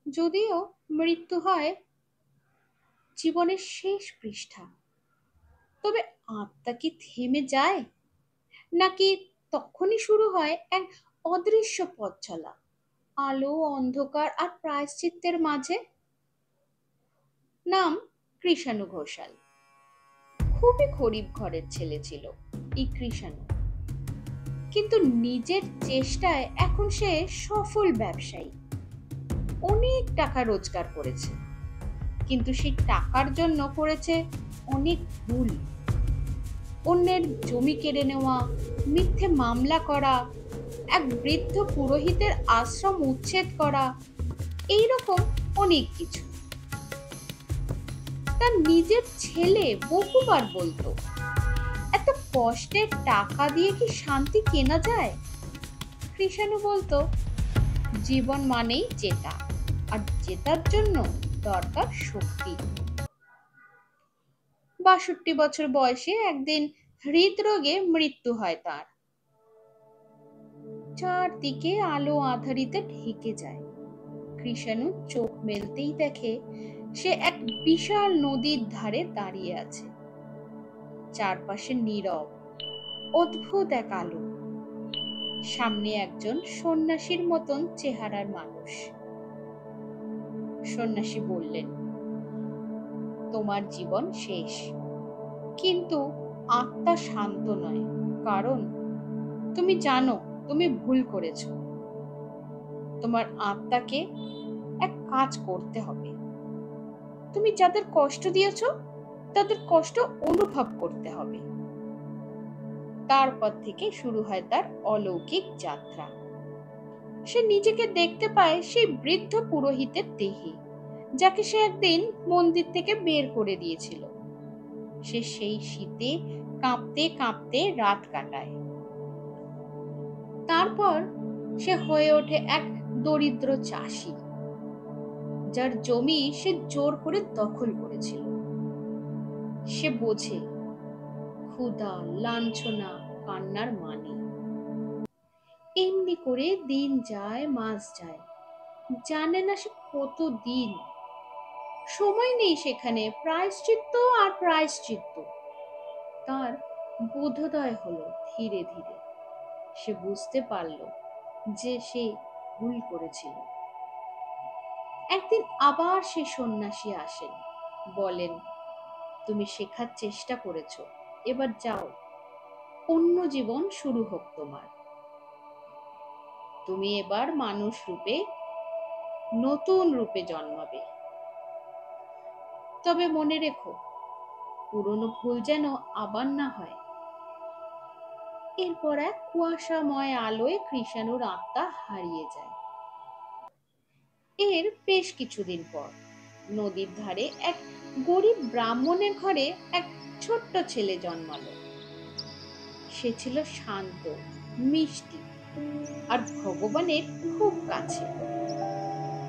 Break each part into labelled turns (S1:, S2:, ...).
S1: যদিও মৃত্যু হয় জীবনের শেষ পৃষ্ঠা, তবে আত্মা কি থেমে যায়, নাকি তখনই শুরু হয় এক অদৃশ্য পথ চলা, আলো অন্ধকার আর প্রায়শ্চিত্তের মাঝে? নাম কৃষাণু ঘোষাল। খুবই গরিব ঘরের ছেলে ছিল এই কৃষাণু, কিন্তু নিজের চেষ্টায় এখন সে সফল ব্যবসায়ী। অনেক টাকা রোজগার করেছে, কিন্তু সেই টাকার জন্য করেছে অনেক ভুল। অন্যের জমি কেড়ে নেওয়া, মিথ্যে মামলা করা, এক বৃদ্ধ পুরোহিতের আশ্রম উচ্ছেদ করা, এইরকম অনেক কিছু। তার নিজের ছেলে বহুবার বলতো, এত কষ্টের টাকা দিয়ে কি শান্তি কেনা যায়? কৃষাণু বলতো, জীবন মানেই জেতা, আর জেতার জন্য দরকার শক্তি। ৬২ বছর বয়সে একদিন হৃদরোগে মৃত্যু হয় তার। চারদিকে আলো আঁধারিতে ঢেকে যায়। কৃষাণু চোখ মেলতেই দেখে সে এক বিশাল নদীর ধারে দাঁড়িয়ে আছে। চারপাশে নীরব, অদ্ভুত এক আলো। সামনে একজন সন্ন্যাসীর মতন চেহারার মানুষ। সন্ন্যাসী বললেন, তোমার জীবন শেষ, কিন্তু আত্মা শান্ত নয়, কারণ তুমি জানো তুমি ভুল করেছো। তোমার আত্মাকে এক কাজ করতে হবে। তুমি যাদের কষ্ট দিয়েছো তাদের কষ্ট অনুভব করতে হবে। তারপর থেকে শুরু হয় তার অলৌকিক যাত্রা। সে নিজেকে দেখতে পায় সেই বৃদ্ধ পুরোহিতের দেহে, যাকে সে একদিন মন্দির থেকে বের করে দিয়েছিল। সে সেই শীতে কাঁপতে কাঁপতে রাত কাটায়। তারপর সে হয়ে ওঠে এক দরিদ্র চাষী, যার জমি সে জোর করে দখল করেছিল। সে বোঝে ক্ষুধা, লাঞ্ছনা, কান্নার মানে। এমনি করে দিন যায়, মাস যায়, জানে না সে কত দিন। সময় নেই সেখানে, প্রায়শ্চিত্ত আর প্রায়শ্চিত্ত। তার বোধোদয় হলো ধীরে ধীরে। সে বুঝতে পারল যে সে ভুল করেছিল। একদিন আবার সে সন্ন্যাসী আসেন, বলেন, তুমি শেখার চেষ্টা করেছো, এবার যাও, অন্য জীবন শুরু হোক তোমার। তুমি এবার মানুষ রূপে, নতুন রূপে জন্মাবে। তবে মনে রেখো, পুরনো ভুল যেন আবার না হয়। এরপর এক কুয়াশাময় আলোয় কৃষাণুর আত্মা হারিয়ে যায়। এর বেশ কিছুদিন পর নদীর ধারে এক গরিব ব্রাহ্মণের ঘরে এক ছোট্ট ছেলে জন্মালো। সে ছিল শান্ত, মিষ্টি আর ভগবানের খুব কাছে।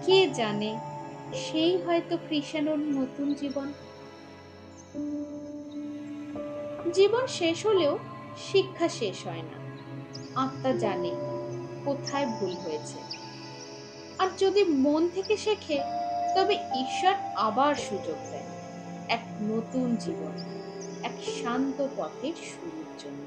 S1: কে জানে, সেই হয়তো কৃষাণুর নতুন জীবন। জীবন শেষ হলেও শিক্ষা শেষ হয় না। আত্মা জানে কোথায় ভুল হয়েছে, আর যদি মন থেকে শেখে, তবে ঈশ্বর আবার সুযোগ দেন এক নতুন জীবন, এক শান্ত পথের শুরুর জন্য।